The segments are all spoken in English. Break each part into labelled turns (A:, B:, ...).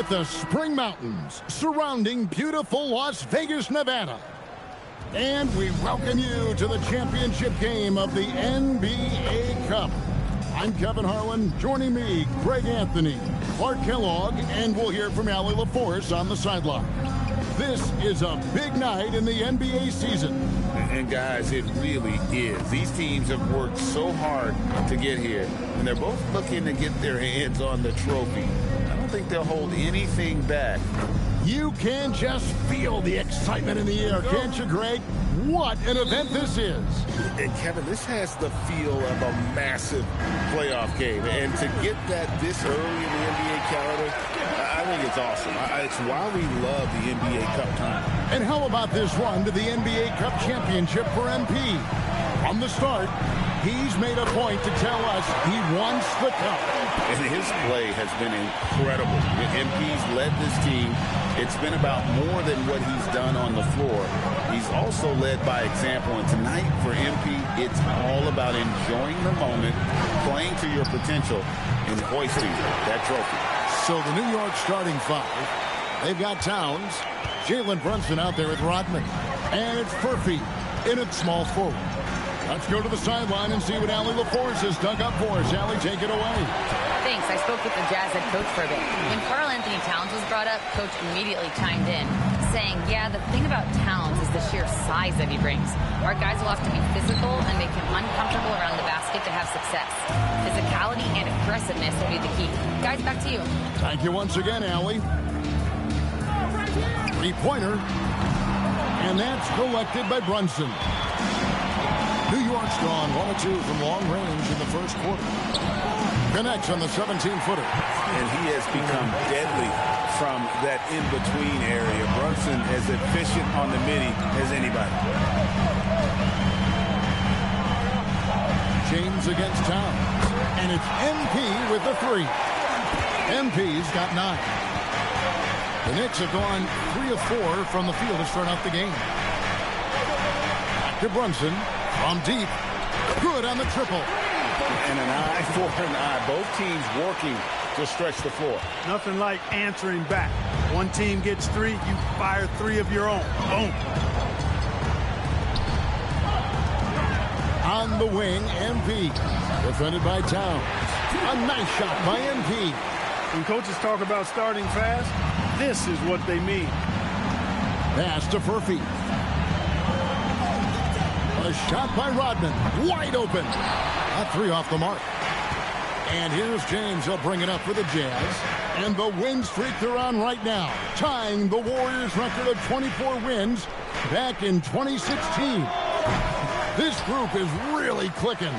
A: with the Spring Mountains surrounding beautiful Las Vegas, Nevada. And we welcome you to the championship game of the NBA Cup. I'm Kevin Harlan. Joining me, Greg Anthony, Clark Kellogg, and we'll hear from Allie LaForce on the sideline. This is a big night in the NBA season.
B: And guys, it really is. These teams have worked so hard to get here, and they're both looking to get their hands on the trophy. I don't think they'll hold anything back.
A: You can just feel the excitement in the air, can't you, Greg? What an event this is.
B: And Kevin, this has the feel of a massive playoff game. And to get that this early in the NBA calendar, I think it's awesome. It's why we love the NBA Cup time.
A: And how about this run to the NBA Cup championship for MP? From the start, he's made a point to tell us he wants the cup.
B: And his play has been incredible. MP's led this team. It's been about more than what he's done on the floor. He's also led by example. And tonight for MP, it's all about enjoying the moment, playing to your potential, and hoisting that trophy.
A: So the New York starting five, they've got Towns, Jalen Brunson out there with Rodman, and it's Furphy in at small forward. Let's go to the sideline and see what Allie LaForce has dug up for us. Allie, take it away.
C: Thanks. I spoke with the Jazz head coach for a bit. When Karl Anthony Towns was brought up, Coach immediately chimed in, saying, yeah, the thing about Towns is the sheer size that he brings. Our guys will have to be physical and make him uncomfortable around the basket to have success. Physicality and aggressiveness will be the key. Guys, back to you.
A: Thank you once again, Allie. Three-pointer. And that's collected by Brunson. New York's gone 1 of 2 from long range in the first quarter. Connects on the 17-footer.
B: And he has become deadly from that in-between area. Brunson as efficient on the midi as anybody.
A: James against Towns. And it's MP with the three. MP's got 9. The Knicks have gone 3 of 4 from the field to start off the game. Back to Brunson. From deep. Good on the triple.
B: And an eye for an eye. Both teams working to stretch the floor.
D: Nothing like answering back. One team gets 3, you fire 3 of your own. Boom.
A: On the wing, MP. Defended by Towns. A nice shot by MP.
D: When coaches talk about starting fast, this is what they mean.
A: Pass to Furphy. A shot by Rodman. Wide open. That 3 off the mark. And here's James. He'll bring it up for the Jazz. And the win streak they're on right now, tying the Warriors' record of 24 wins back in 2016. This group is really clicking.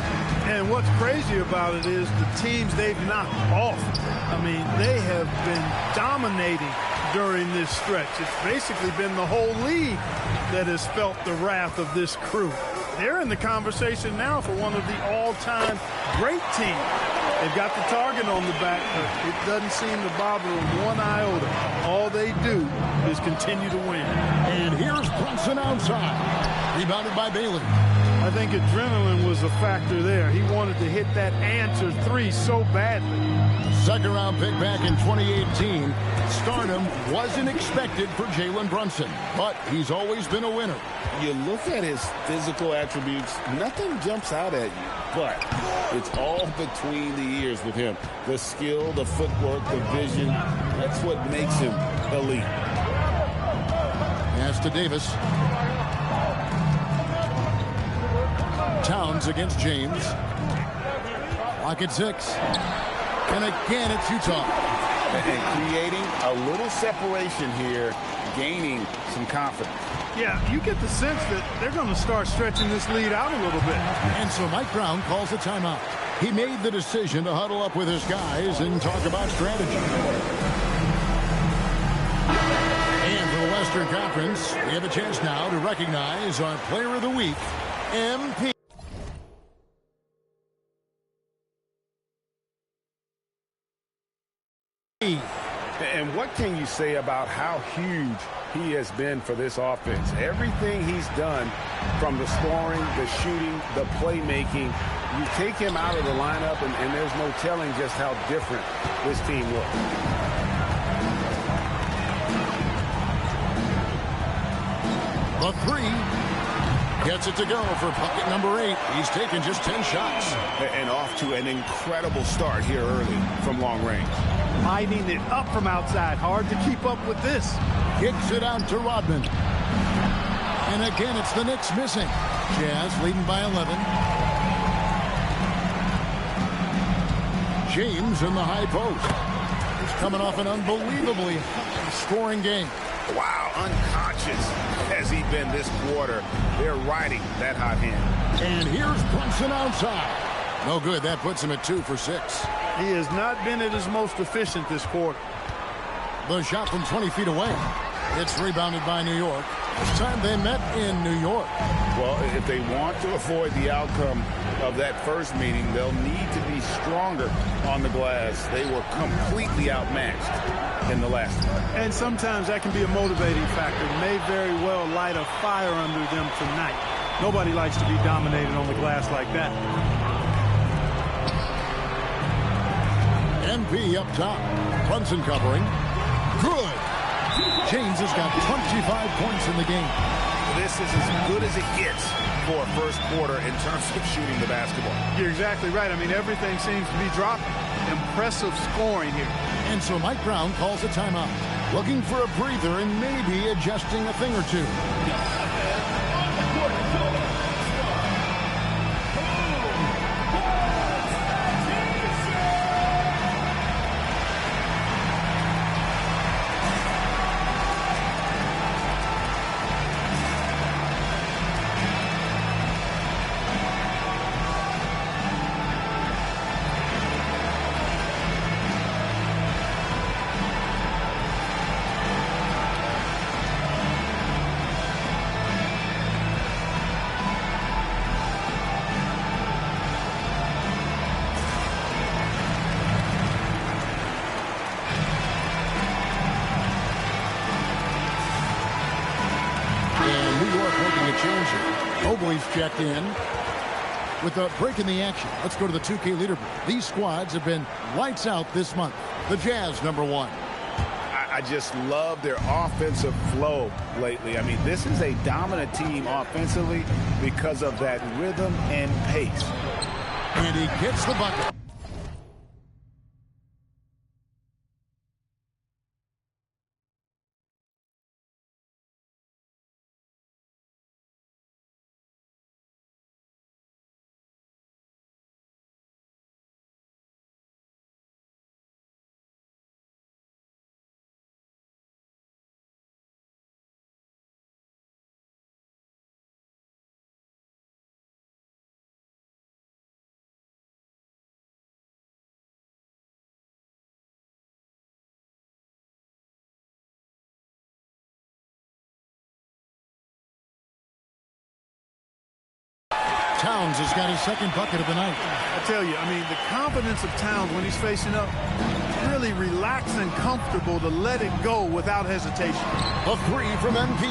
D: And what's crazy about it is the teams they've knocked off. I mean, they have been dominating during this stretch. It's basically been the whole league that has felt the wrath of this crew. They're in the conversation now for one of the all-time great teams. They've got the target on the back, but it doesn't seem to bother them one iota. All they do is continue to win.
A: And here's Brunson outside. Rebounded by Bailey.
D: I think adrenaline was a factor there. He wanted to hit that answer 3 so badly.
A: Second-round pick back in 2018. Stardom wasn't expected for Jalen Brunson, but he's always been a winner.
B: You look at his physical attributes, nothing jumps out at you, but it's all between the ears with him. The skill, the footwork, the vision, that's what makes him elite.
A: Pass to Davis. Towns against James. Clock at 6. And again, it's Utah.
B: And creating a little separation here, gaining some confidence.
D: Yeah, you get the sense that they're going to start stretching this lead out a little bit.
A: And so Mike Brown calls a timeout. He made the decision to huddle up with his guys and talk about strategy. And for the Western Conference, we have a chance now to recognize our Player of the Week, MP.
B: And what can you say about how huge he has been for this offense? Everything he's done, from the scoring, the shooting, the playmaking, you take him out of the lineup, and there's no telling just how different this team looks.
A: The three. Gets it to go for bucket number 8. He's taken just 10 shots.
B: And off to an incredible start here early from long range.
D: Lighting it up from outside. Hard to keep up with this.
A: Kicks it out to Rodman. And again, it's the Knicks missing. Jazz leading by 11. James in the high post. He's coming off an unbelievably scoring game.
B: Wow, unconscious has he been this quarter. They're riding that hot hand.
A: And here's Brunson outside. No good. That puts him at 2 for 6.
D: He has not been at his most efficient this quarter.
A: The shot from 20 feet away. It's rebounded by New York. This time they met in New York.
B: Well, if they want to avoid the outcome of that first meeting, they'll need to be stronger on the glass. They were completely outmatched in the last one.
D: And sometimes that can be a motivating factor. May very well light a fire under them tonight. Nobody likes to be dominated on the glass like that.
A: MP up top. Brunson covering. Good. James has got 25 points in the game.
B: This is as good as it gets for a first quarter in terms of shooting the basketball.
D: You're exactly right. I mean, everything seems to be dropping. Impressive scoring here.
A: And so Mike Brown calls a timeout. Looking for a breather and maybe adjusting a thing or two. Mobley's checked in with a break in the action. Let's go to the 2K leaderboard. These squads have been lights out this month. The Jazz, number 1.
B: I just love their offensive flow lately. I mean, this is a dominant team offensively because of that rhythm and pace.
A: And he gets the bucket. Towns has got his second bucket of the night.
D: I tell you, I mean, the confidence of Towns when he's facing up, really relaxed and comfortable to let it go without hesitation.
A: A 3 from MP.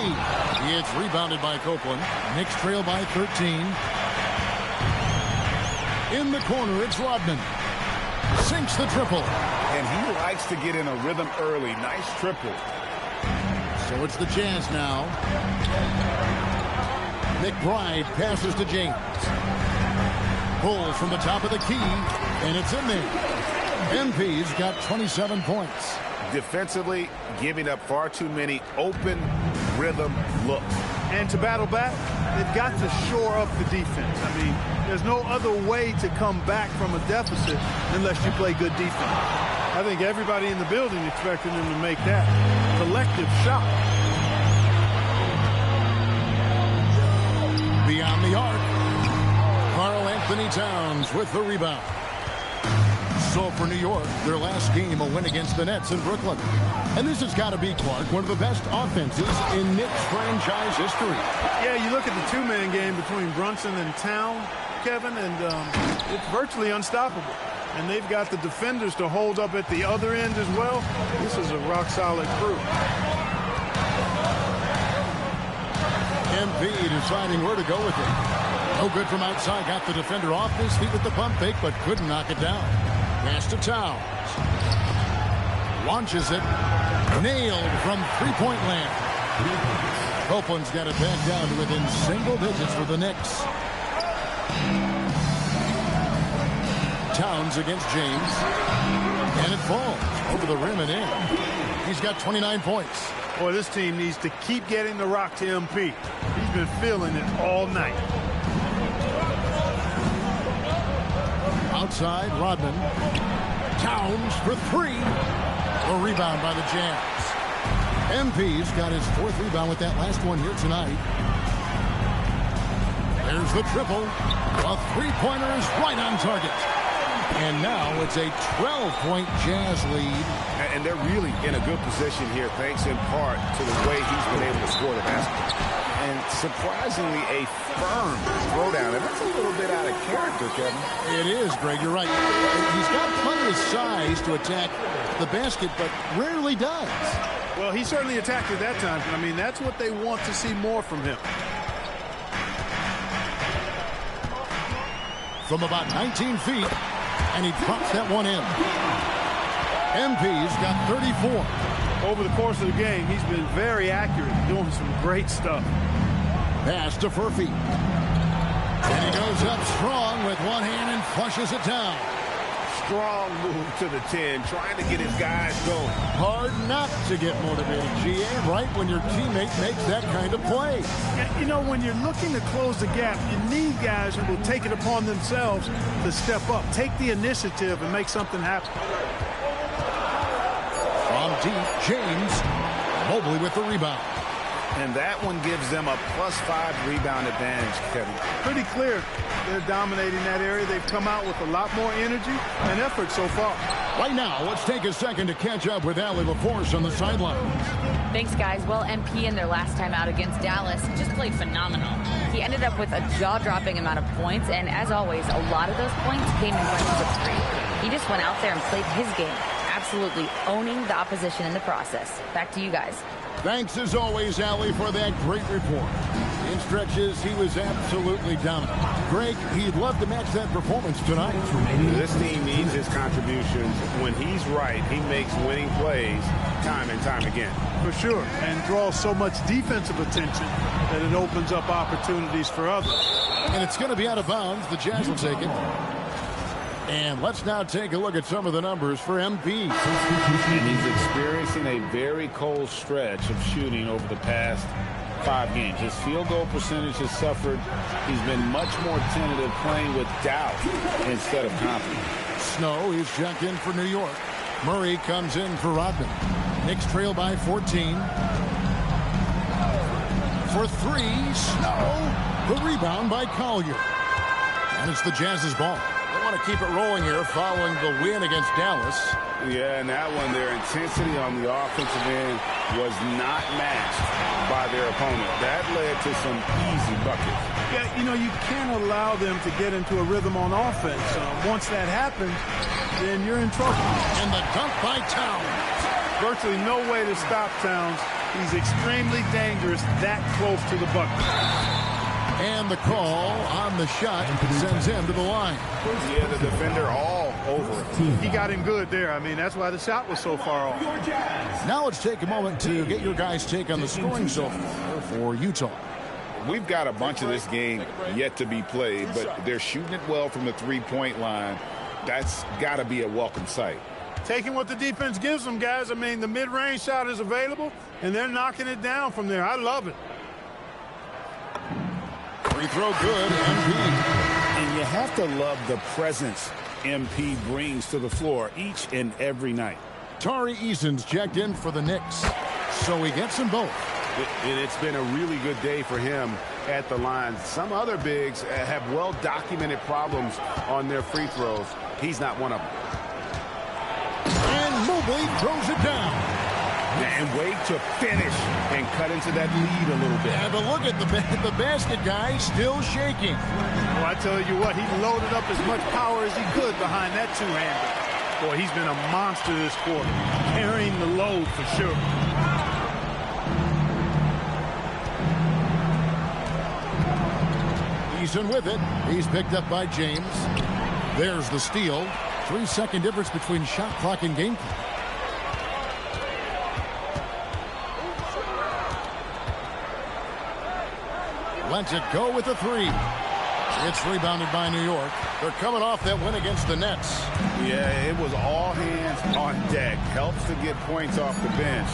A: It's rebounded by Copeland. Knicks trail by 13. In the corner, it's Rodman. Sinks the triple.
B: And he likes to get in a rhythm early. Nice triple.
A: So it's the Jazz now. McBride passes to James. Pulls from the top of the key, and it's in there. MP's got 27 points.
B: Defensively, giving up far too many open rhythm looks.
D: And to battle back, they've got to shore up the defense. I mean, there's no other way to come back from a deficit unless you play good defense. I think everybody in the building expected them to make that collective shot.
A: Beyond the arc, Karl Anthony Towns with the rebound. So for New York, their last game, a win against the Nets in Brooklyn. And this has got to be, Clark, one of the best offenses in Knicks franchise history.
D: Yeah, you look at the two-man game between Brunson and Towns, Kevin, and it's virtually unstoppable. And they've got the defenders to hold up at the other end as well. This is a rock-solid crew.
A: MP deciding where to go with it. No good from outside. Got the defender off his feet with the pump fake, but couldn't knock it down. Pass to Towns. Launches it. Nailed from three-point land. Copeland's got it back down to within single digits for the Knicks. Towns against James. And it falls over the rim and in. He's got 29 points.
D: Boy, this team needs to keep getting the rock to MP. He's been feeling it all night.
A: Outside, Rodman. Towns for three. A rebound by the Jazz. MP's got his fourth rebound with that last one here tonight. There's the triple. A three-pointer is right on target. And now it's a 12-point Jazz lead.
B: And they're really in a good position here, thanks in part to the way he's been able to score the basketball. And surprisingly, a firm throwdown. And that's a little bit out of character, Kevin.
A: It is, Greg. You're right. He's got plenty of size to attack the basket, but rarely does.
D: Well, he certainly attacked it that time. I mean, that's what they want to see more from him.
A: From about 19 feet, and he drops that one in. MP's got 34.
D: Over the course of the game, he's been very accurate, doing some great stuff.
A: Pass to Furphy. And he goes up strong with one hand and flushes it down.
B: Strong move to the 10, trying to get his guys going.
A: Hard not to get motivated, GA, right when your teammate makes that kind of play.
D: Yeah, you know, when you're looking to close the gap, you need guys who will take it upon themselves to step up, take the initiative, and make something happen.
A: From deep, James. Mobley with the rebound.
B: And that one gives them a +5 rebound advantage, Kevin.
D: Pretty clear. They're dominating that area. They've come out with a lot more energy and effort so far.
A: Right now, let's take a second to catch up with Allie LaForce on the sideline.
C: Thanks, guys. Well, MP in their last time out against Dallas just played phenomenal. He ended up with a jaw-dropping amount of points, and as always, a lot of those points came in range of three. He just went out there and played his game, absolutely owning the opposition in the process. Back to you guys.
A: Thanks, as always, Allie, for that great report. In stretches, he was absolutely dominant. Greg, he'd love to match that performance tonight.
B: This team needs his contributions. When he's right, he makes winning plays time and time again.
D: For sure, and draws so much defensive attention that it opens up opportunities for others.
A: And it's going to be out of bounds. The Jazz will take it. And let's now take a look at some of the numbers for MP.
B: And he's experiencing a very cold stretch of shooting over the past 5 games. His field goal percentage has suffered. He's been much more tentative, playing with doubt instead of confidence.
A: Snow is checked in for New York. Murray comes in for Rodman. Knicks trail by 14. For three, Snow. The rebound by Collier. And it's the Jazz's ball. They want to keep it rolling here following the win against Dallas.
B: Yeah, and that one, their intensity on the offensive end was not matched by their opponent. That led to some easy buckets.
D: Yeah, you know, you can't allow them to get into a rhythm on offense. Once that happens, then you're in trouble.
A: And the dunk by Towns.
D: Virtually no way to stop Towns. He's extremely dangerous that close to the bucket.
A: And the call on the shot sends him to the line.
B: Yeah, the defender all over it.
D: He got him good there. I mean, that's why the shot was so far off.
A: Now let's take a moment to get your guys' take on the scoring so far for Utah.
B: We've got a bunch of this game yet to be played, but they're shooting it well from the three-point line. That's got to be a welcome sight.
D: Taking what the defense gives them, guys. I mean, the mid-range shot is available, and they're knocking it down from there. I love it.
A: Free throw good, MP.
B: And you have to love the presence MP brings to the floor each and every night.
A: Tari Eason's checked in for the Knicks, so he gets them both.
B: And it's been a really good day for him at the line. Some other bigs have well-documented problems on their free throws. He's not one of them.
A: And Mobley throws it down.
B: And wait to finish and cut into that lead a little bit.
A: Yeah, but look at the basket guy still shaking.
D: Well, I tell you what, he loaded up as much power as he could behind that two-hander. Boy, he's been a monster this quarter, carrying the load for sure.
A: Eason with it. He's picked up by James. There's the steal. 3-second difference between shot clock and game clock. lets it go with the three. It's rebounded by New York. They're coming off that win against the Nets.
B: Yeah, it was all hands on deck. Helps to get points off the bench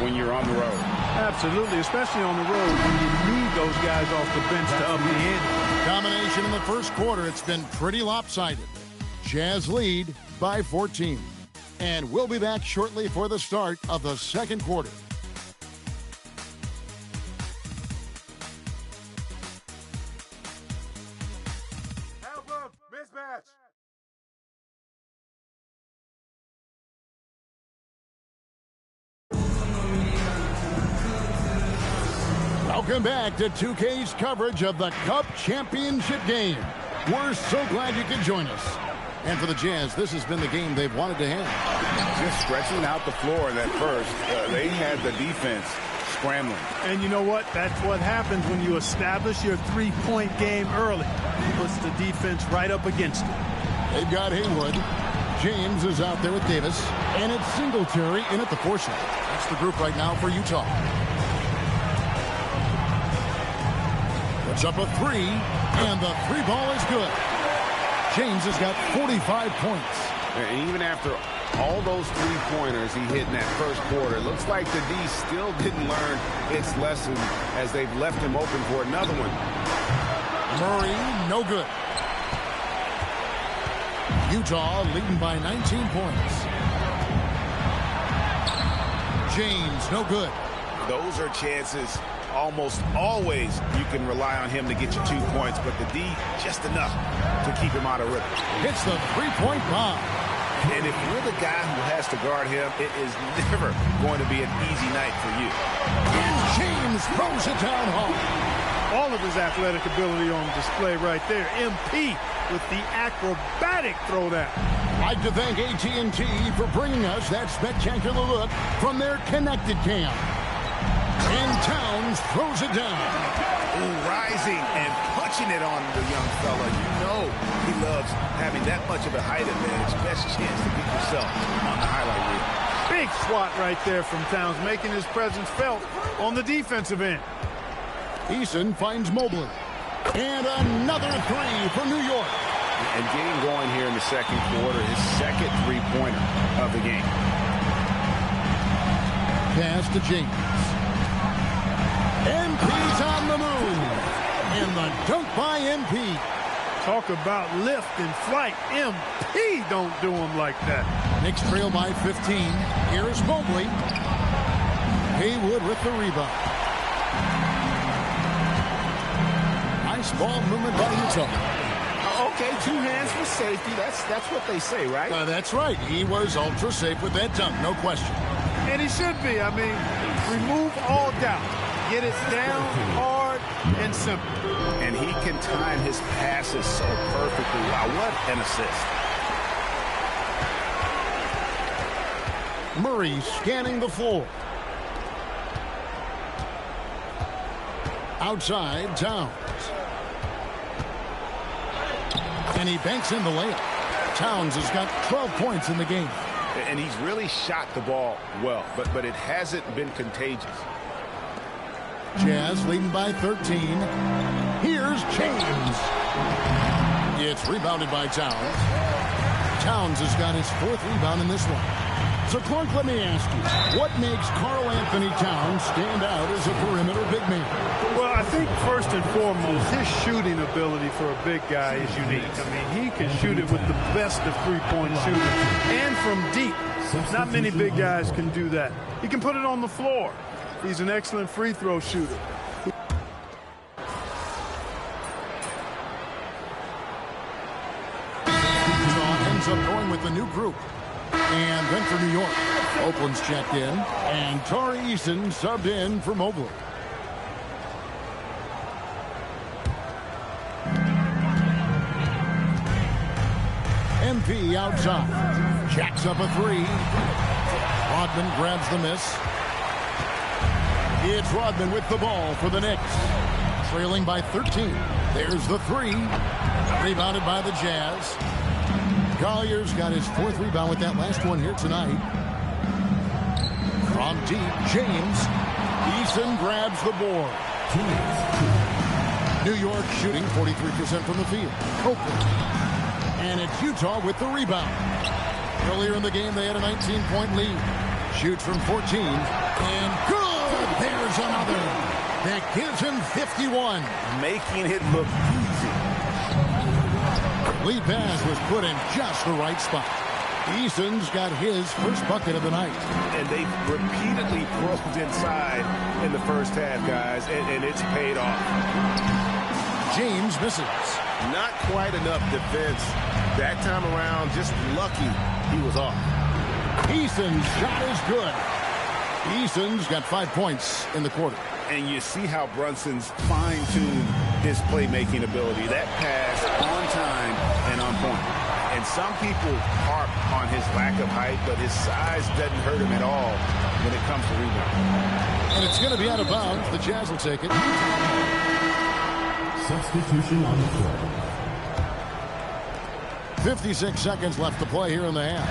B: when you're on the road.
D: Absolutely, especially on the road when you need those guys off the bench to up the ante.
A: Domination in the first quarter. It's been pretty lopsided. Jazz lead by 14. And we'll be back shortly for the start of the second quarter. Welcome back to 2K's coverage of the Cup Championship game. We're so glad you could join us. And for the Jazz, this has been the game they've wanted to have.
B: Just stretching out the floor in that first. They had the defense scrambling.
D: And you know what? That's what happens when you establish your three-point game early. Puts the defense right up against it.
A: They've got Haywood. James is out there with Davis. And it's Singletary in at the 4 slot. That's the group right now for Utah. Puts up a three, and the three ball is good. James has got 45 points.
B: And even after all those three-pointers he hit in that first quarter, it looks like the D still didn't learn its lesson as they've left him open for another one.
A: Murray, no good. Utah leading by 19 points. James, no good.
B: Those are chances. Almost always you can rely on him to get you 2 points, but the D just enough to keep him out of rhythm.
A: Hits the three-point bomb.
B: And if you're the guy who has to guard him, it is never going to be an easy night for you.
A: And James throws it down hard.
D: All of his athletic ability on display right there. MP with the acrobatic throwdown.
A: I'd like to thank AT&T for bringing us that spectacular look from their connected cam. And Towns throws it down.
B: Ooh, rising and punching it on the young fella. You know he loves having that much of a height advantage. Best chance to get yourself on the highlight reel.
D: Big swat right there from Towns, making his presence felt on the defensive end.
A: Eason finds Mobley. And another three for New York.
B: And getting going here in the second quarter, his second three-pointer of the game.
A: Pass to James. MP's on the move. And the dunk by MP.
D: Talk about lift and flight. MP don't do him like that.
A: Knicks trail by 15. Here's Mobley. Haywood with the rebound. Nice ball movement by Utah.
B: Okay, 2 hands for safety. That's what they say, right?
A: That's right. He was ultra safe with that dunk, no question.
D: And he should be. I mean, remove all doubt. Get it down hard and simple.
B: And he can time his passes so perfectly. Wow, what an assist.
A: Murray scanning the floor. Outside, Towns. And he banks in the layup. Towns has got 12 points in the game.
B: And he's really shot the ball well, but it hasn't been contagious.
A: Jazz leading by 13. Here's James. It's rebounded by Towns. Towns has got his 4th rebound in this one. So, Clark, let me ask you, what makes Karl Anthony Towns stand out as a perimeter big man?
D: Well, I think first and foremost, his shooting ability for a big guy is unique. I mean, he can shoot it with the best of three-point shooters and from deep. Not many big guys can do that. He can put it on the floor. He's an excellent free throw shooter.
A: Utah ends up going with the new group. And then for New York, Oakland's checked in, and Tari Eason subbed in for Mobley. MP outside. Jacks up a three. Rodman grabs the miss. It's Rodman with the ball for the Knicks. Trailing by 13. There's the three. Rebounded by the Jazz. Collier's got his 4th rebound with that last one here tonight. From deep, James. Eason grabs the board. New York shooting 43% from the field. Copeland. And it's Utah with the rebound. Earlier in the game, they had a 19-point lead. Shoots from 14. And good! There's another. That gives him 51.
B: Making it look easy.
A: Lead pass was put in just the right spot. Eason's got his first bucket of the night.
E: And they repeatedly probed inside in the first half, guys, and it's paid off.
A: James misses.
B: Not quite enough defense. That time around, just lucky he was off.
A: Eason's shot is good. Eason's got 5 points in the quarter.
B: And you see how Brunson's fine-tuned his playmaking ability. That pass on time and on point. And some people harp on his lack of height, but his size doesn't hurt him at all when it comes to rebounding.
A: And it's going to be out of bounds. The Jazz will take it.
F: Substitution on the floor.
A: 56 seconds left to play here in the half.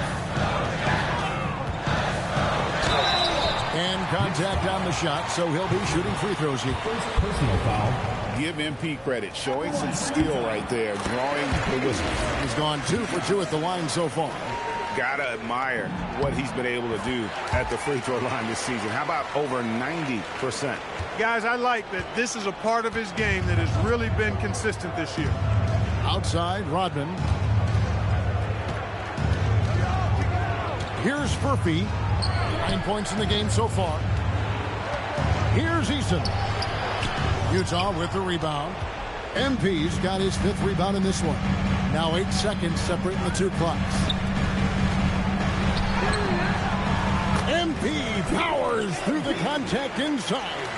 A: And contact on the shot, so he'll be shooting free throws here.
F: First personal foul.
B: Give MP credit, showing some skill right there, drawing the whistle.
A: He's gone 2 for 2 at the line so far.
B: Gotta admire what he's been able to do at the free throw line this season. How about over 90%?
D: Guys, I like that this is a part of his game that has really been consistent this year.
A: Outside, Rodman. Here's Furphy. 9 points in the game so far. Here's Eason. Utah with the rebound. MP's got his 5th rebound in this one. Now 8 seconds separating the two clocks. MP powers through the contact inside.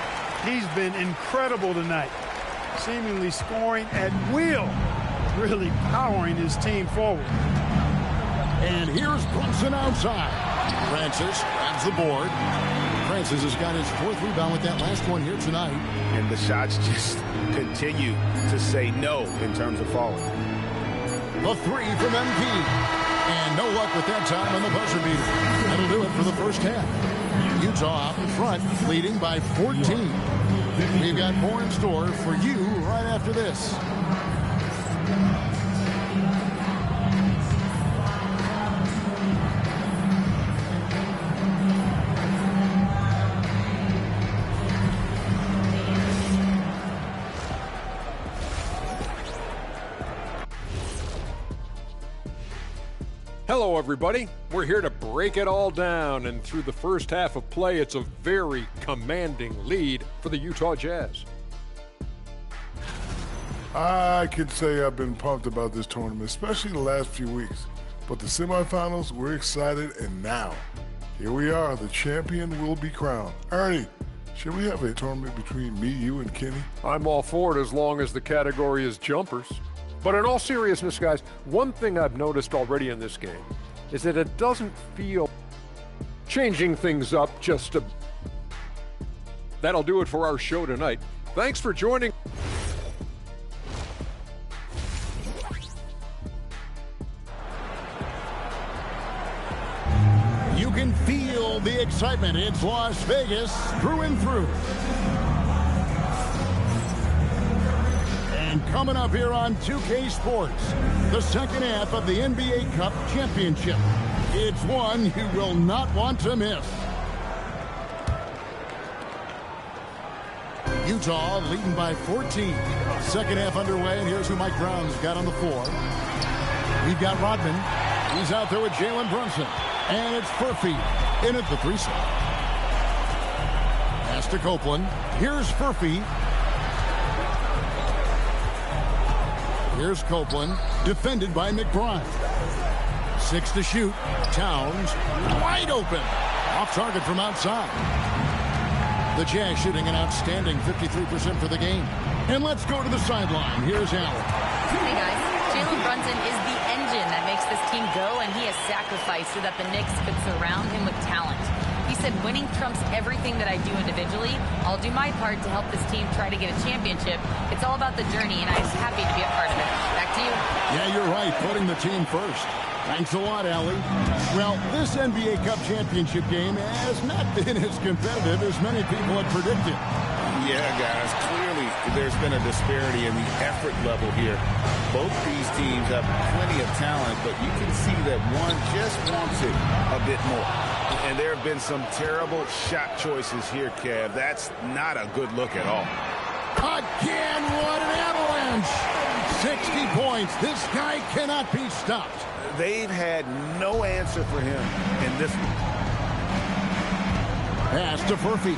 D: He's been incredible tonight, seemingly scoring at will, really powering his team forward.
A: And here's Brunson outside. Francis grabs the board. Francis has got his 4th rebound with that last one here tonight.
B: And the shots just continue to say no in terms of falling.
A: The 3 from MP. And no luck with that time on the buzzer beater. That'll do it for the first half. Utah out in front, leading by 14. We've got more in store for you right after this.
G: Hello, everybody. We're here to break it all down, and through the first half of play, it's a very commanding lead for the Utah Jazz.
H: I can say I've been pumped about this tournament, especially the last few weeks. But the semifinals, we're excited, and now, here we are. The champion will be crowned. Ernie, should we have a tournament between me, you, and Kenny?
G: I'm all for it as long as the category is jumpers. But in all seriousness, guys, one thing I've noticed already in this game is that it doesn't feel changing things up just a... That'll do it for our show tonight. Thanks for joining.
A: You can feel the excitement. It's Las Vegas through and through. And coming up here on 2K Sports, the second half of the NBA Cup Championship. It's one you will not want to miss. Utah leading by 14. Second half underway, and here's who Mike Brown's got on the floor. We've got Rodman. He's out there with Jalen Brunson. And it's Furphy in at the 3 spot. Pass to Copeland. Here's Furphy. Here's Copeland, defended by McBride. 6 to shoot. Towns, wide open. Off target from outside. The Jazz shooting an outstanding 53% for the game. And let's go to the sideline. Here's Allen.
C: Hey, guys. Jalen Brunson is the engine that makes this team go, and he has sacrificed so that the Knicks could surround him with talent. He said, winning trumps everything that I do individually. I'll do my part to help this team try to get a championship. It's all about the journey, and I'm just happy to be a part of it. Back to you.
A: Yeah, you're right. Putting the team first. Thanks a lot, Allie. Well, this NBA Cup championship game has not been as competitive as many people had predicted.
B: Yeah, guys, clearly there's been a disparity in the effort level here. Both these teams have plenty of talent, but you can see that one just wants it a bit more.
E: And there have been some terrible shot choices here, Kev. That's not a good look at all.
A: Again, what an avalanche! 60 points. This guy cannot be stopped.
E: They've had no answer for him in this one.
A: Pass to Furphy.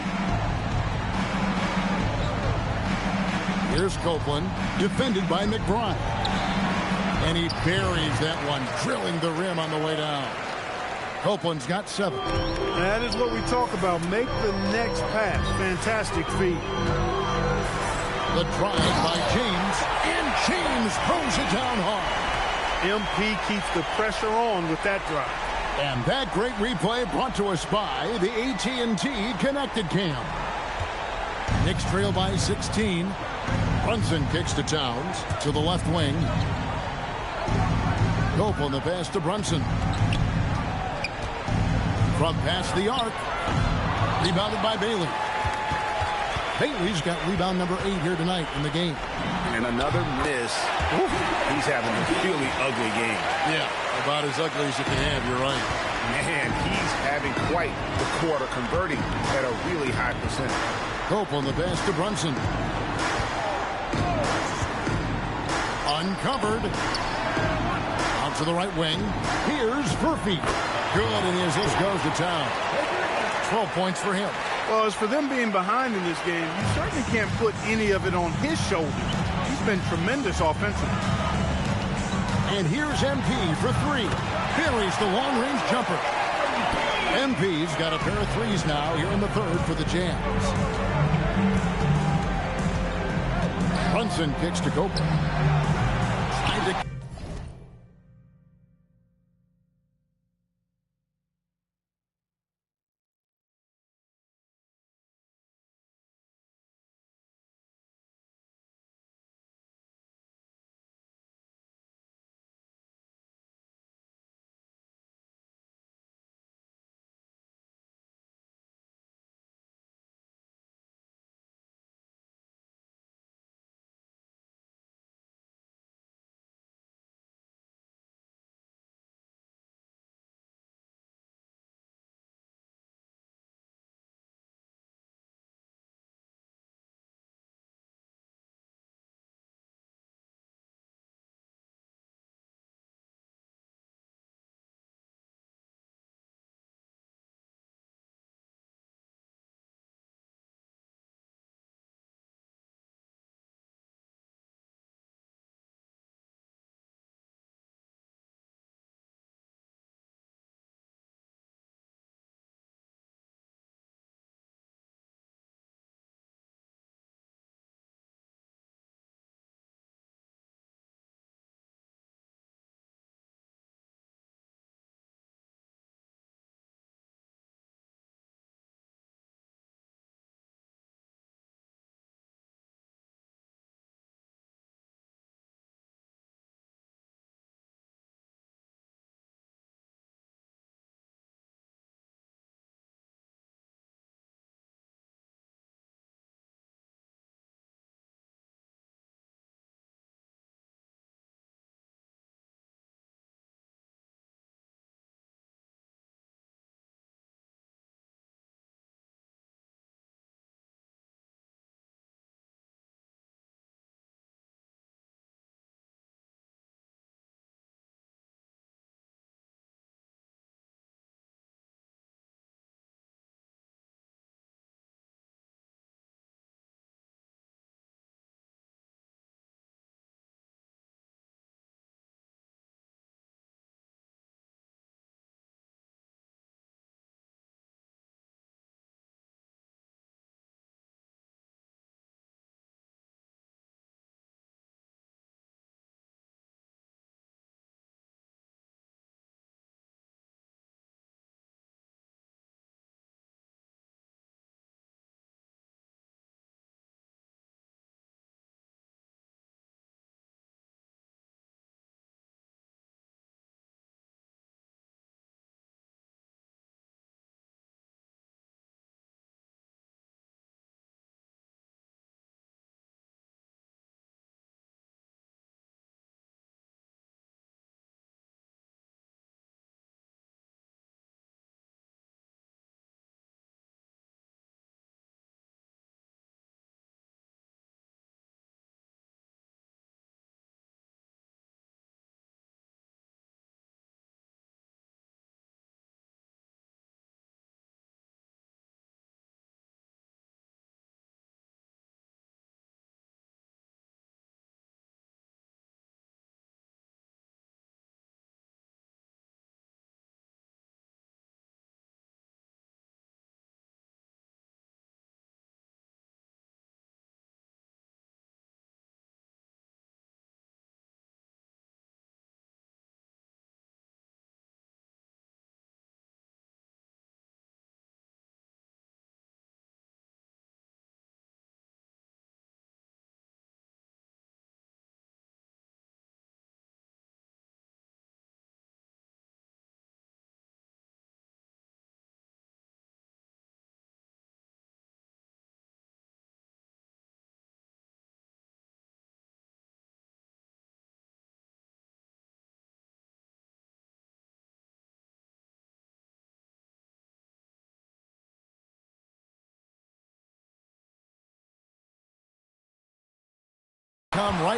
A: Here's Copeland, defended by McBride. And he buries that one, drilling the rim on the way down. Copeland's got 7.
D: That is what we talk about. Make the next pass. Fantastic feed.
A: The drive by James, and James throws it down hard.
D: MP keeps the pressure on with that drive.
A: And that great replay brought to us by the AT&T Connected Cam. Knicks trail by 16. Brunson kicks to Towns to the left wing. Copeland the pass to Brunson. From past the arc. Rebounded by Bailey. Bailey's got rebound number 8 here tonight in the game.
E: And another miss. Oof. He's having a really ugly game.
A: Yeah, about as ugly as you can have, you're right.
E: Man, he's having quite the quarter, converting at a really high percentage.
A: Copeland the pass to Brunson. Uncovered. Out to the right wing. Here's Furphy. Good, and his goes to town. 12 points for him.
D: Well, as for them being behind in this game, you certainly can't put any of it on his shoulders. He's been tremendous offensively.
A: And here's MP for 3. Buries the long-range jumper. MP's got a pair of threes now here in the third for the Jazz. Brunson kicks to Copeland. Tried to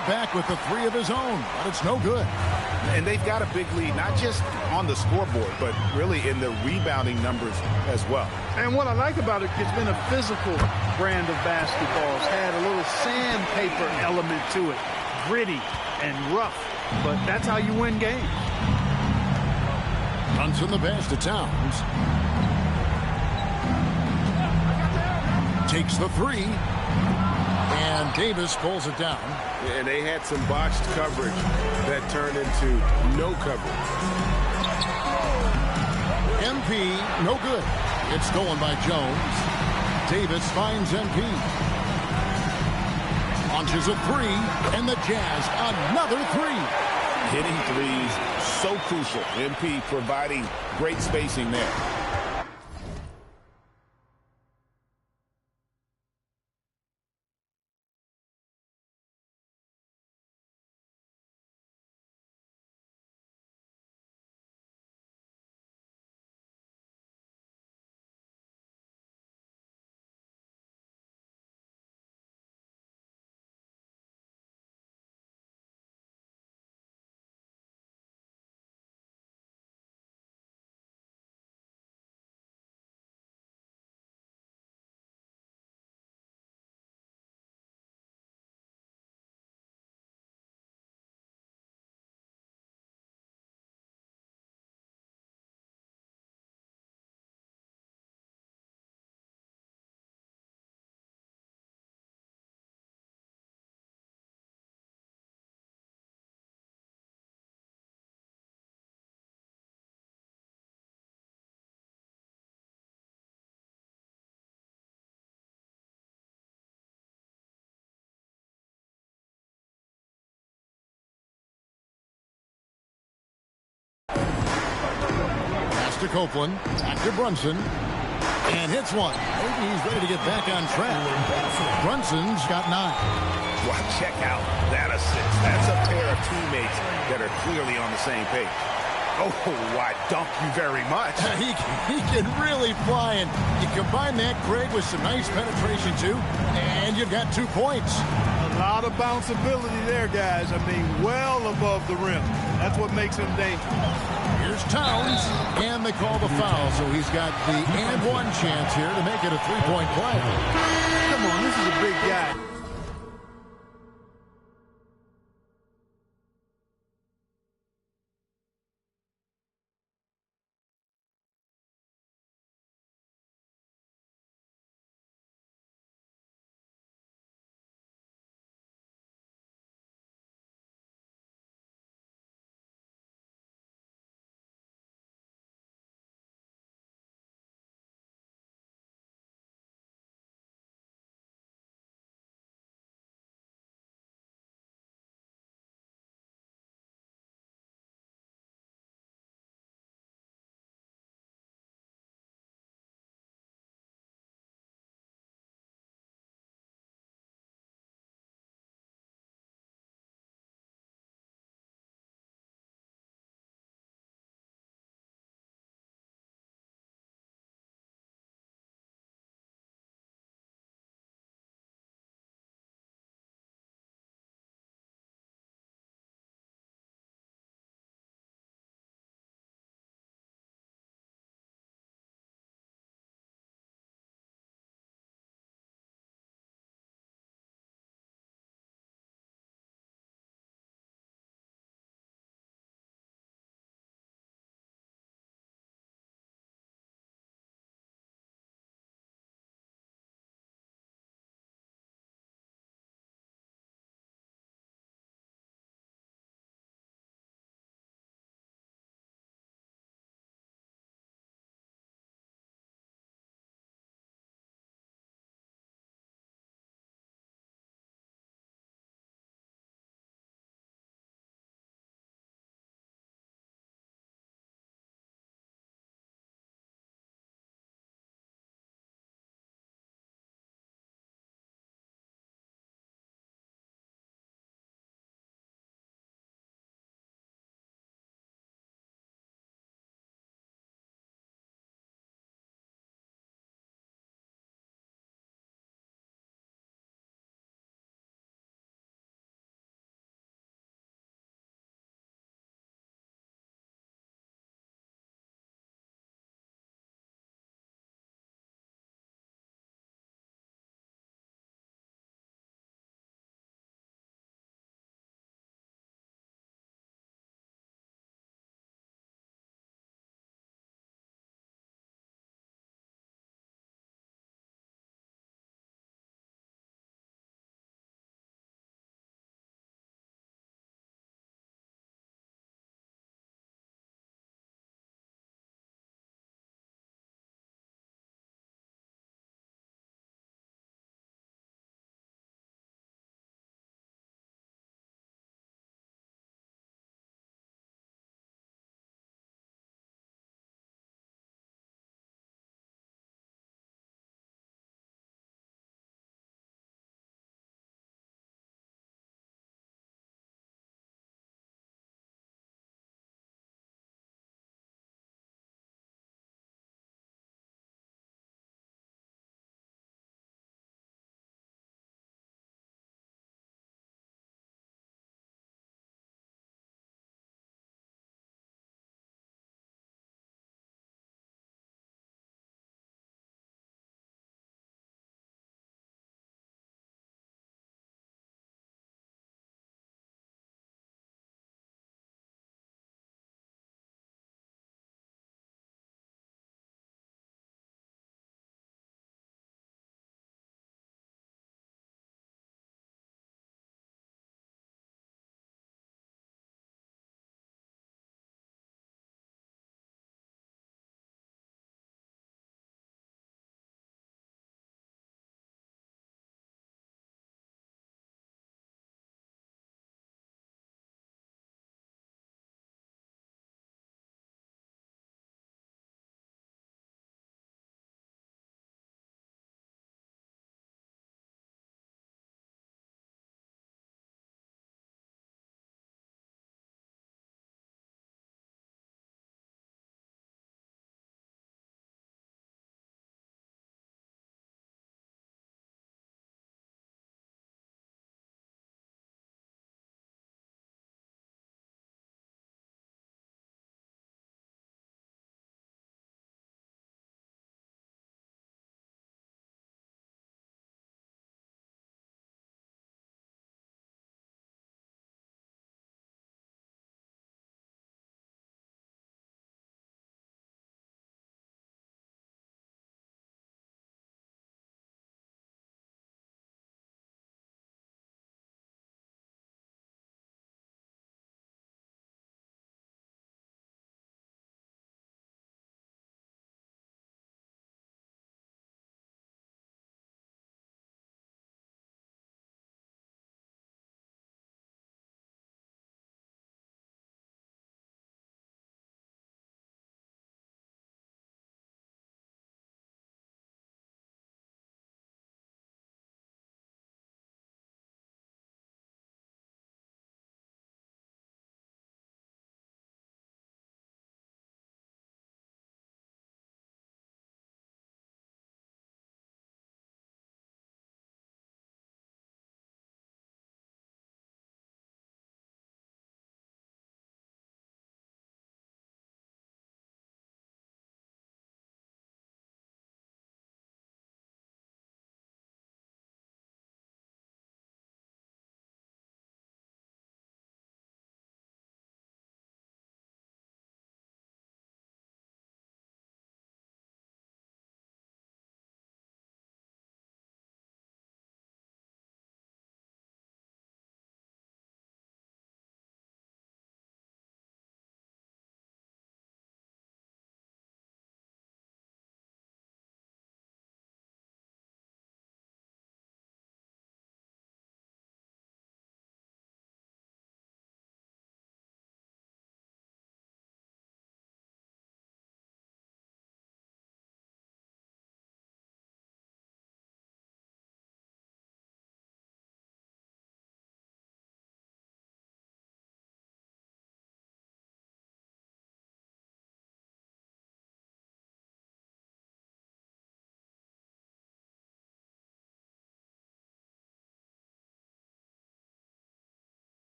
A: right back with the 3 of his own, but it's no good.
E: And they've got a big lead, not just on the scoreboard, but really in the rebounding numbers as well.
D: And what I like about it, it's been a physical brand of basketball. It's had a little sandpaper element to it, gritty and rough, but that's how you win games.
A: Brunson the pass to Towns. Takes the 3. And Davis pulls it down.
E: And they had some botched coverage that turned into no coverage.
A: MP, no good. It's stolen by Jones. Davis finds MP. Launches a 3, and the Jazz another 3.
E: Hitting threes, so crucial. MP providing great spacing there.
A: To Copeland, back to Brunson, and hits one. Maybe he's ready to get back on track. Brunson's got 9.
E: Wow, check out that assist. That's a pair of teammates that are clearly on the same page. Oh, I dunk you very much.
A: he can really fly, and you combine that, Greg, with some nice penetration, too, and you've got 2 points.
D: A lot of bounceability there, guys. I mean, well above the rim. That's what makes him dangerous.
A: Here's Towns, and they call the foul, so he's got the and 1 chance here to make it a 3-point play.
D: Come on, this is a big guy.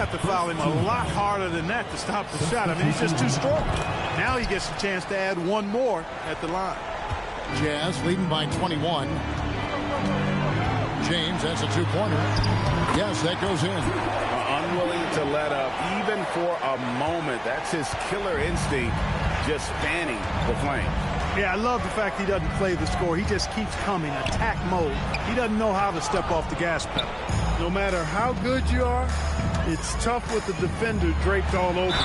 D: have to foul him a lot harder than that to stop the shot. I mean, he's just too strong. Now he gets a chance to add one more at the line.
A: Jazz leading by 21. James has a two-pointer. Yes, that goes in.
B: Unwilling to let up even for a moment. That's his killer instinct, just fanning the flame.
D: Yeah, I love the fact he doesn't play the score. He just keeps coming, attack mode. He doesn't know how to step off the gas pedal. No matter how good you are, it's tough with the defender draped all over.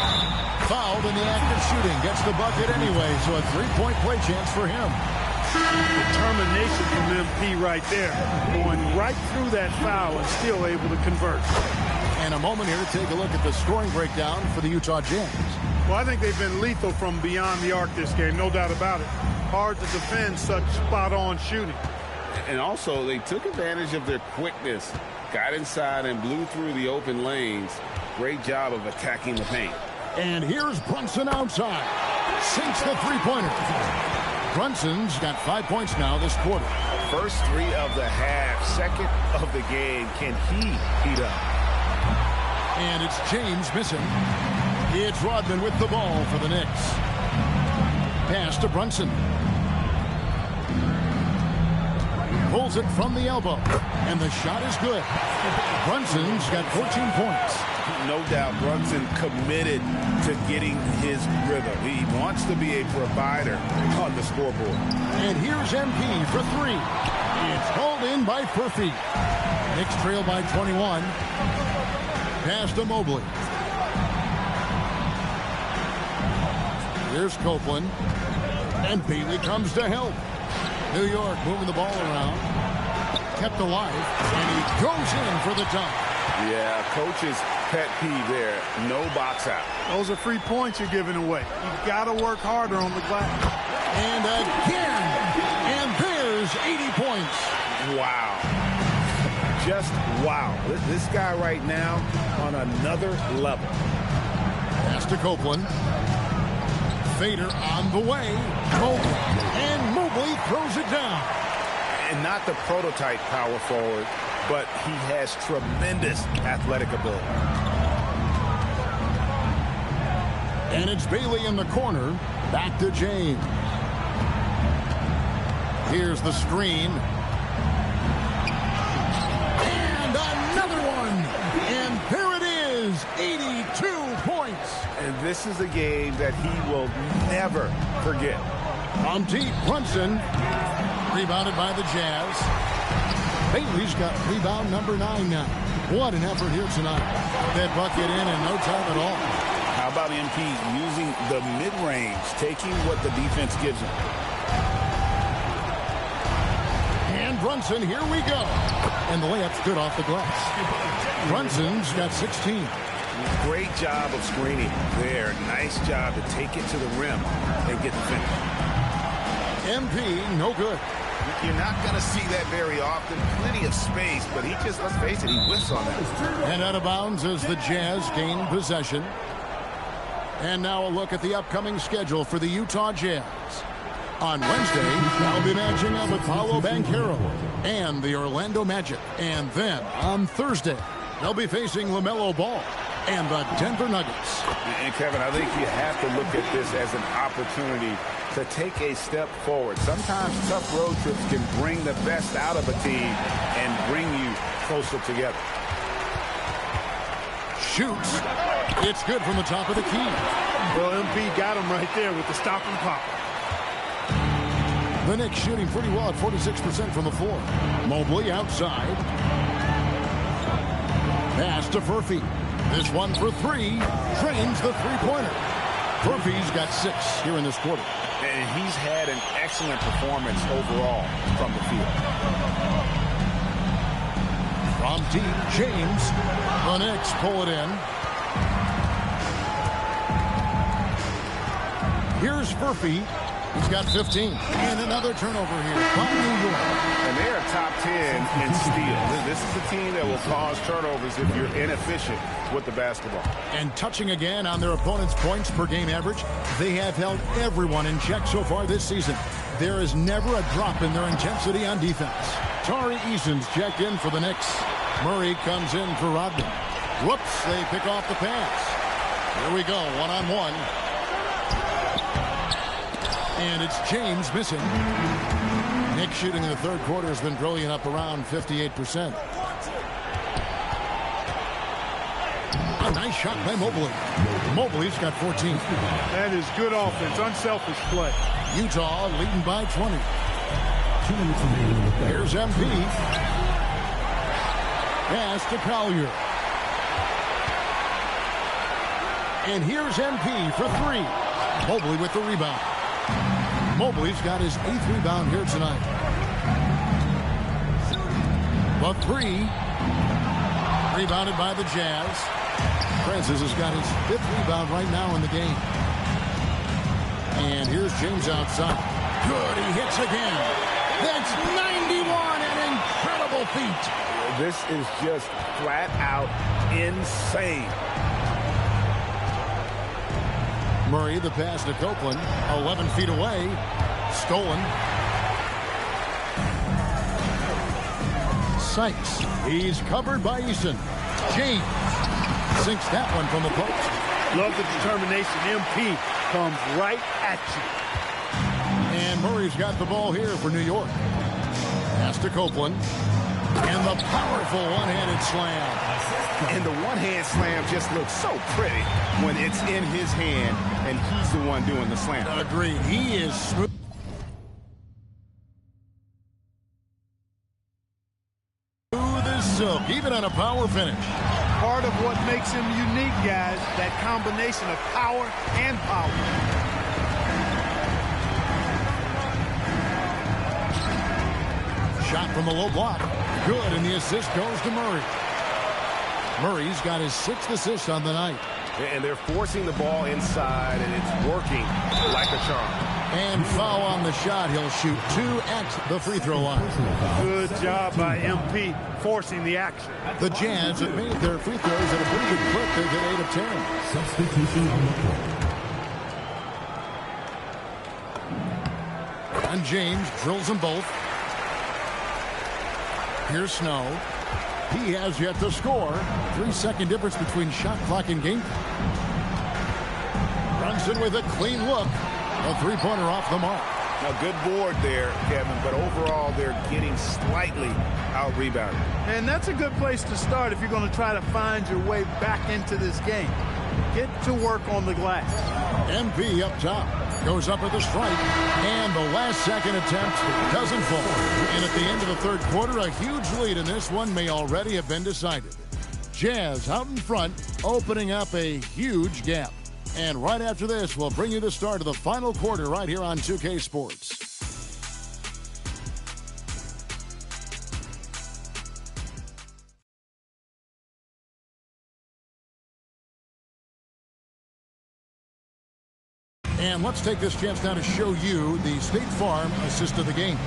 A: Fouled in the act of shooting. Gets the bucket anyway, so a three-point play chance for him.
D: Determination from MP right there. Going right through that foul and still able to convert.
A: And a moment here to take a look at the scoring breakdown for the Utah Jazz.
D: Well, I think they've been lethal from beyond the arc this game, no doubt about it. Hard to defend such spot-on shooting.
B: And also, they took advantage of their quickness. Got inside and blew through the open lanes. Great job of attacking the paint.
A: And here's Brunson outside. Sinks the three-pointer. Brunson's got 5 points now this quarter.
E: First three of the half, second of the game. Can he heat up?
A: And it's James missing. It's Rodman with the ball for the Knicks. Pass to Brunson. Pulls it from the elbow. And the shot is good. Brunson's got 14 points.
B: No doubt Brunson committed to getting his rhythm. He wants to be a provider on the scoreboard.
A: And here's MP for three. It's hauled in by Furphy. Knicks trail by 21. Pass to Mobley. Here's Copeland. And Bailey comes to help. New York moving the ball around. Kept alive. And he goes in for the dunk.
B: Yeah, coach's pet peeve there. No box out.
D: Those are free points you're giving away. You've got to work harder on the glass.
A: And again. And there's 80 points.
E: Wow. Just wow. This guy right now on another level.
A: Pass to Copeland. Fader on the way. Mobley. And Mobley throws it down.
E: And not the prototype power forward, but he has tremendous athletic ability.
A: And it's Bailey in the corner. Back to James. Here's the screen. And another one. And there it is. 82 points.
E: And this is a game that he will never forget.
A: On deep, Brunson. Rebounded by the Jazz. Bailey's got rebound number 9 now. What an effort here tonight. That bucket in no time at all.
B: How about MP using the mid-range, taking what the defense gives him?
A: And Brunson, here we go. And the layup's good off the glass. Brunson's got 16.
E: Great job of screening there. Nice job to take it to the rim and get the finish.
A: MP, no good.
E: You're not going to see that very often. Plenty of space, but he just, let's face it, he whiffs on that.
A: And out of bounds as the Jazz gain possession. And now a look at the upcoming schedule for the Utah Jazz. On Wednesday, they'll be matching up with Paolo Banchero and the Orlando Magic. And then on Thursday, they'll be facing LaMelo Ball and the Denver Nuggets.
B: And Kevin, I think you have to look at this as an opportunity to take a step forward. Sometimes tough road trips can bring the best out of a team and bring you closer together.
A: Shoots. It's good from the top of the key.
D: Well, MP got him right there with the stop and pop.
A: The Knicks shooting pretty well at 46% from the floor. Mobley outside. Pass to Furphy. This one for three. Drains the three-pointer. Furphy's got 6 here in this quarter.
B: And he's had an excellent performance overall from the field.
A: From deep, James. The Knicks pull it in. Here's Furphy. He's got 15. And another turnover here from New York.
B: And they are top 10 in steals. This is the team that will cause turnovers if you're inefficient with the basketball.
A: And touching again on their opponent's points per game average, they have held everyone in check so far this season. There is never a drop in their intensity on defense. Tari Eason's checked in for the Knicks. Murray comes in for Rodman. Whoops, they pick off the pass. Here we go, one-on-one. And it's James missing. Nick shooting in the third quarter has been brilliant, up around 58%. A nice shot by Mobley. Mobley's got 14.
D: That is good offense, unselfish play.
A: Utah leading by 20. Here's MP. Pass to Collier. And here's MP for three. Mobley with the rebound. Mobley's got his 8th rebound here tonight. The three. Rebounded by the Jazz. Francis has got his 5th rebound right now in the game. And here's James outside. Good, he hits again. That's 91, an incredible feat.
E: This is just flat out insane.
A: Murray, the pass to Copeland, 11 feet away. Stolen. Sykes, he's covered by Eason. James sinks that one from the post.
D: Love the determination. MP comes right at you.
A: And Murray's got the ball here for New York. Pass to Copeland. And the powerful one-handed slam.
E: And the one-hand slam just looks so pretty when it's in his hand and he's the one doing the slam.
A: Agreed. He is smooth. Smooth as silk, even on a power finish.
D: Part of what makes him unique, guys, that combination of power and power.
A: Shot from the low block. Good, and the assist goes to Murray. Murray's got his 6th assist on the night.
E: And they're forcing the ball inside, and it's working like a charm.
A: And foul on the shot. He'll shoot 2 at the free throw line.
D: Good job by MP forcing the action.
A: The Jazz have made their free throws at a pretty good clip. They've hit 8 of 10.
F: Substitution on the court.
A: And James drills them both. Here's Snow. He has yet to score. 3-second difference between shot clock and game clock. Brunson with a clean look. A three-pointer off the mark.
E: A good board there, Kevin, but overall they're getting slightly out-rebounded.
D: And that's a good place to start if you're going to try to find your way back into this game. Get to work on the glass.
A: MP up top. Goes up with a strike. And the last-second attempt doesn't fall. And at the end of the third quarter, a huge lead in this one may already have been decided. Jazz out in front, opening up a huge gap. And right after this, we'll bring you the start of the final quarter right here on 2K Sports. And let's take this chance now to show you the State Farm assist of the game.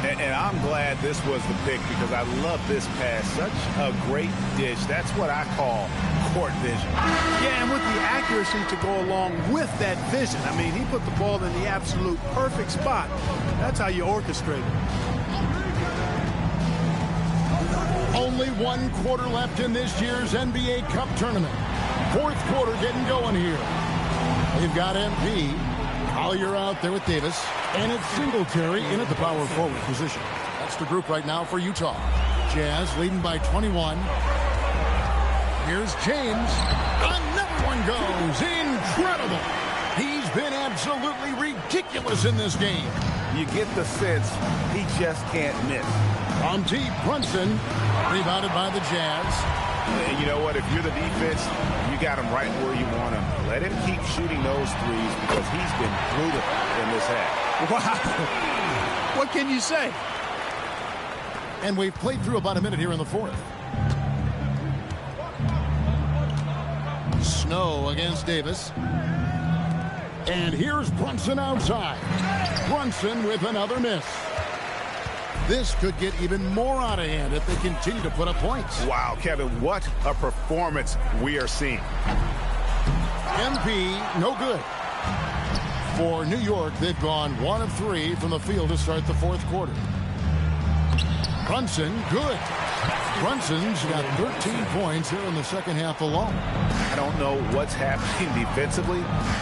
E: And I'm glad this was the pick because I love this pass. Such a great dish. That's what I call court vision.
D: Yeah, and with the accuracy to go along with that vision. I mean, he put the ball in the absolute perfect spot. That's how you orchestrate it.
A: Only 1 quarter left in this year's NBA Cup tournament. Fourth quarter getting going here. They've got MP. Collier out there with Davis. And it's Singletary in at the power forward position. That's the group right now for Utah. Jazz leading by 21. Here's James. Another one goes. Incredible. He's been absolutely ridiculous in this game.
E: You get the sense he just can't miss.
A: From deep, Brunson. Rebounded by the Jazz.
E: And you know what? If you're the defense, you got him right where you want him. Let him keep shooting those threes because he's been brutal in this half.
D: Wow. What can you say?
A: And we've played through about a minute here in the fourth. Snow against Davis. And here's Brunson outside. Brunson with another miss. This could get even more out of hand if they continue to put up points.
E: Wow, Kevin, what a performance we are seeing.
A: MP, no good. For New York, they've gone 1 of 3 from the field to start the fourth quarter. Brunson, good. Brunson's got 13 points here in the second half alone.
E: I don't know what's happening defensively,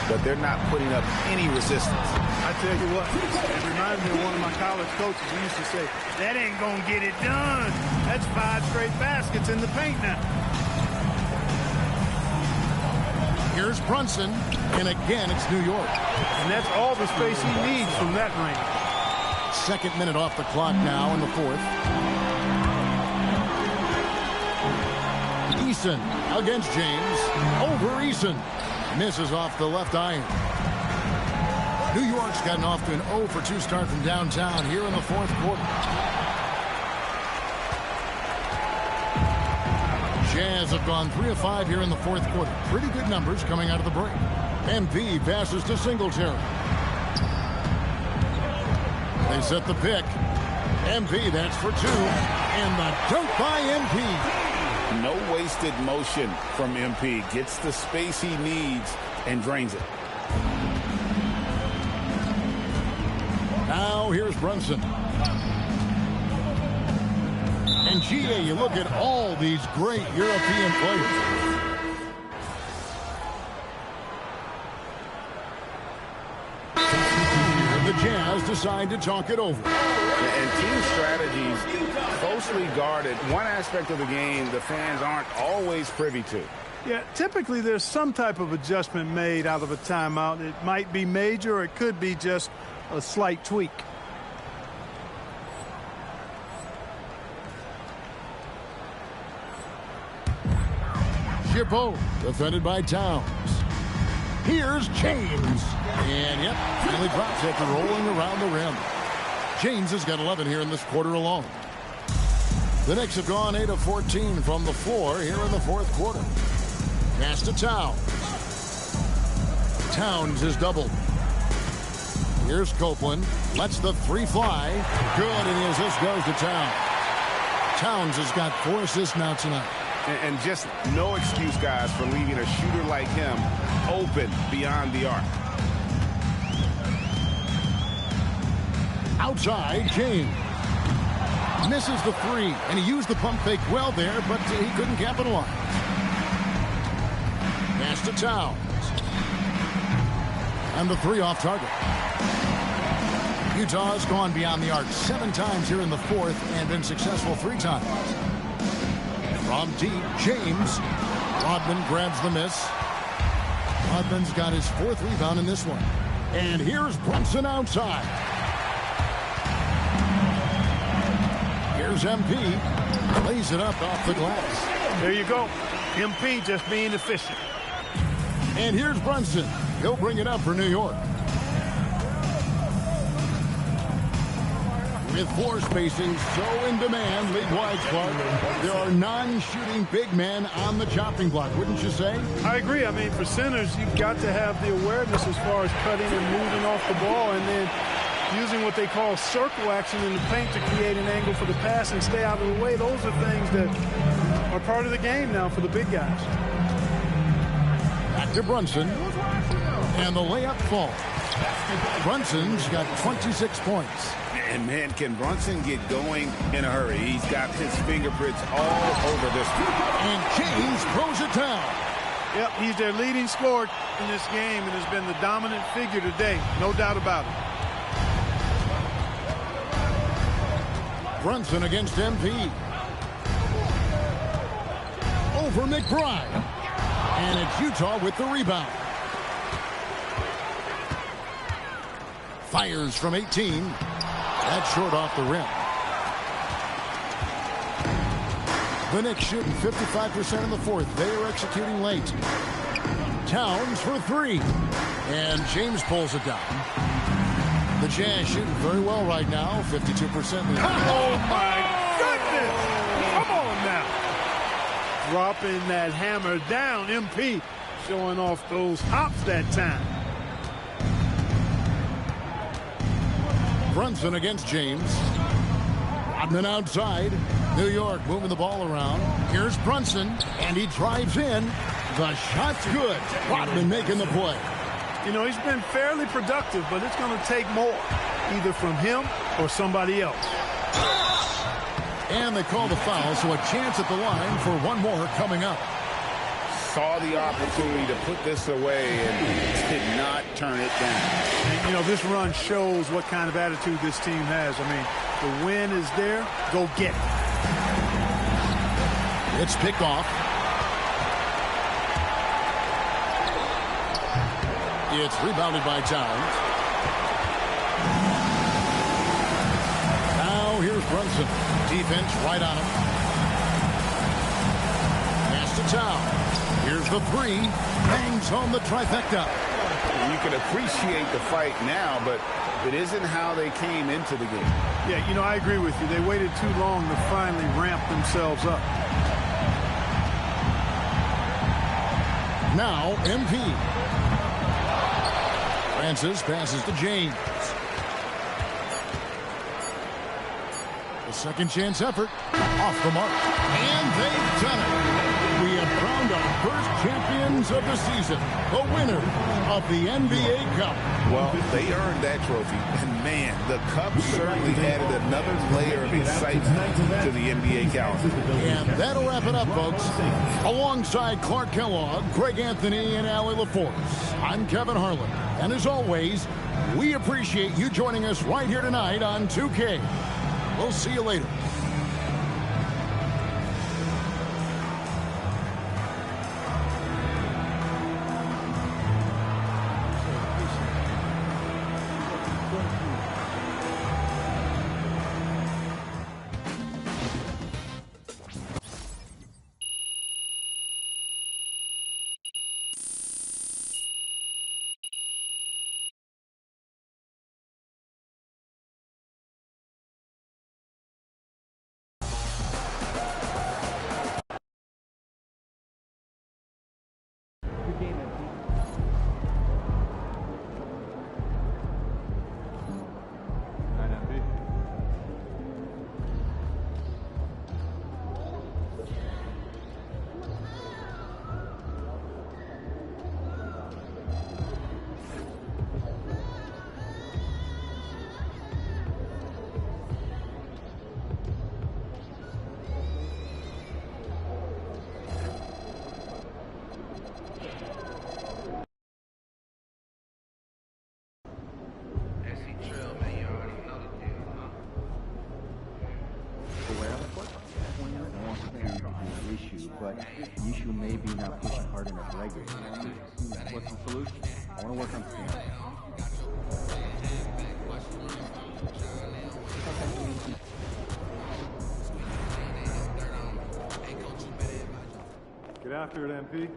E: but they're not putting up any resistance.
D: I tell you what, it reminds me of one of my college coaches who used to say, that ain't going to get it done. That's 5 straight baskets in the paint now.
A: Here's Brunson, and again it's New York.
D: And that's all the space he needs from that range.
A: Second minute off the clock now in the fourth. Eason against James. Over Eason. Misses off the left iron. New York's gotten off to an 0-for-2 start from downtown here in the fourth quarter. Jazz have gone 3 of 5 here in the fourth quarter. Pretty good numbers coming out of the break. MP passes to Singletary. They set the pick. MP, that's for 2. And the dunk by MP.
B: No wasted motion from MP. Gets the space he needs and drains it.
A: Now here's Brunson. And GA, you look at all these great European players. The Jazz decide to talk it over.
B: And team strategies closely guarded. One aspect of the game the fans aren't always privy to.
D: Yeah, typically there's some type of adjustment made out of a timeout. It might be major, or it could be just a slight tweak.
A: Shippo, defended by Towns. Here's James. And, yep, finally drops after rolling around the rim. James has got 11 here in this quarter alone. The Knicks have gone 8 of 14 from the floor here in the fourth quarter. Pass to Towns. Towns is doubled. Here's Copeland. Lets the 3 fly. Good, and the assist goes to Towns. Towns has got 4 assists now tonight.
E: And just no excuse, guys, for leaving a shooter like him open beyond the arc.
A: Outside, James. Misses the 3, and he used the pump fake well there, but he couldn't capitalize. Pass to Towns. And the 3 off target. Utah's gone beyond the arc 7 times here in the fourth and been successful 3 times. From deep, James. Rodman grabs the miss. Rodman's got his 4th rebound in this one. And here's Brunson outside. Here's MP. Lays it up off the glass.
D: There you go. MP just being efficient.
A: And here's Brunson. He'll bring it up for New York. With floor spacing so in demand league-wide, Clark, there are non-shooting big men on the chopping block, wouldn't you say?
D: I agree. I mean, for centers, you've got to have the awareness as far as cutting and moving off the ball, and then using what they call circle action in the paint to create an angle for the pass and stay out of the way. Those are things that are part of the game now for the big guys.
A: Back to Brunson, and the layup falls. Brunson's got 26 points.
B: And, man, can Brunson get going in a hurry? He's got his fingerprints all over this one.
A: And James throws it down.
D: Yep, he's their leading scorer in this game and has been the dominant figure today. No doubt about it.
A: Brunson against MP. Over McBride. And it's Utah with the rebound. Fires from 18. That's short off the rim. The Knicks shooting 55% in the fourth. They are executing late. Towns for 3. And James pulls it down. The Jazz shooting very well right now. 52%.
D: Oh, my goodness. Come on now. Dropping that hammer down. MP showing off those hops that time.
A: Brunson against James. Rodman outside. New York moving the ball around. Here's Brunson, and he drives in. The shot's good. Rodman making the play.
D: You know, he's been fairly productive, but it's going to take more, either from him or somebody else.
A: And they call the foul, so a chance at the line for one more coming up.
B: Saw the opportunity to put this away and did not turn it down.
D: And, you know, this run shows what kind of attitude this team has. I mean, the win is there. Go get it.
A: It's picked off. It's rebounded by Towns. Now here's Brunson. Defense right on him. Pass to Towns. Here's the three. Bangs home the trifecta.
B: You can appreciate the fight now, but it isn't how they came into the game.
D: Yeah, you know, I agree with you. They waited too long to finally ramp themselves up.
A: Now, MP. Francis passes to James. The second chance effort. Off the mark. And they've done it. We have crowned our first champions of the season. The winner of the NBA Cup.
B: Well, they earned that trophy. And, man, the Cup certainly added another layer of excitement to the NBA calendar.
A: And that'll wrap it up, folks. Alongside Clark Kellogg, Greg Anthony, and Allie LaForce, I'm Kevin Harlan. And as always, we appreciate you joining us right here tonight on 2K. We'll see you later.
I: But the issue may be not pushing hard enough regularly. What's the solution? I want to work on stamina.
D: Get after it, MP.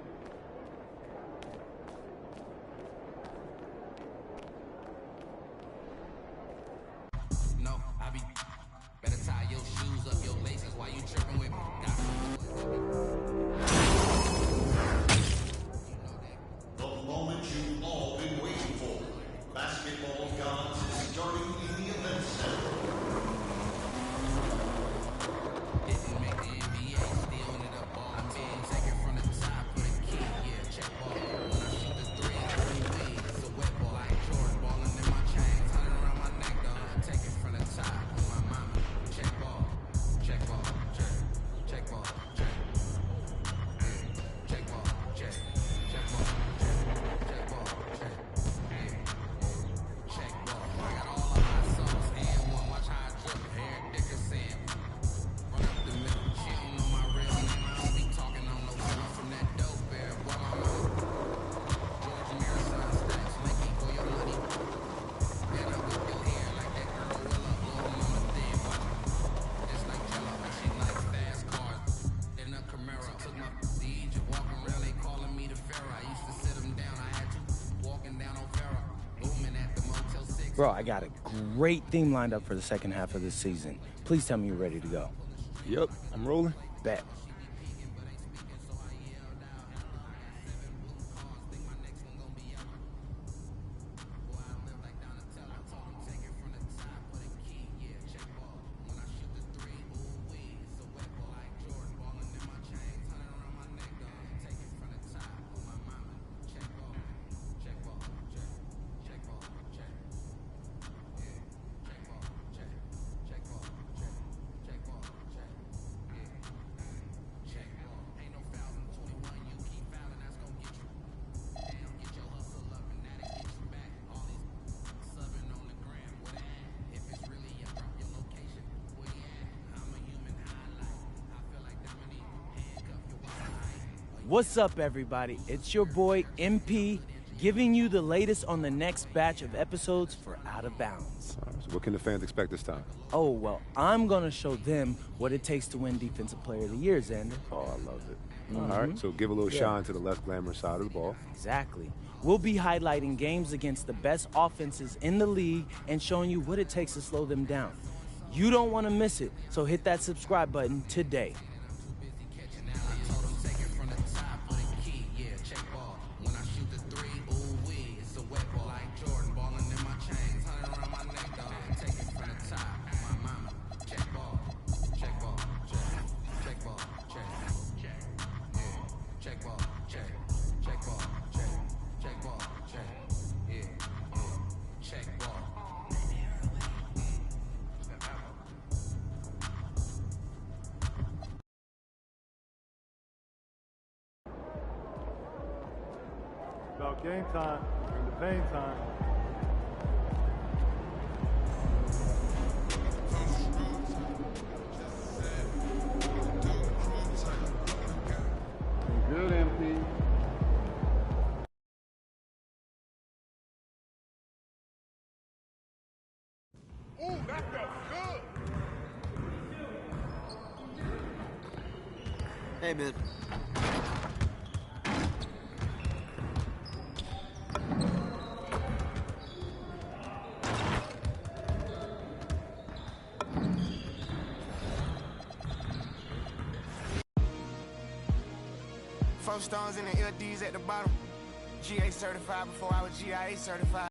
I: Bro, I got a great theme lined up for the second half of this season. Please tell me you're ready to go.
E: Yep, I'm rolling.
I: Bet.
J: What's up, everybody? It's your boy, MP, giving you the latest on the next batch of episodes for Out of Bounds.
K: All right, so what can the fans expect this time?
J: Oh, well, I'm going to show them what it takes to win Defensive Player of the Year, Xander.
K: Oh, I love it. All right, so give a little shine to the less glamorous side of the ball.
J: Exactly. We'll be highlighting games against the best offenses in the league and showing you what it takes to slow them down. You don't want to miss it, so hit that subscribe button today.
D: About game time, bring the pain time.
L: Good, MP.
E: Ooh, that felt good.
M: Hey, man.
N: Four stones in the LDs at the bottom. GA certified before I was GIA certified.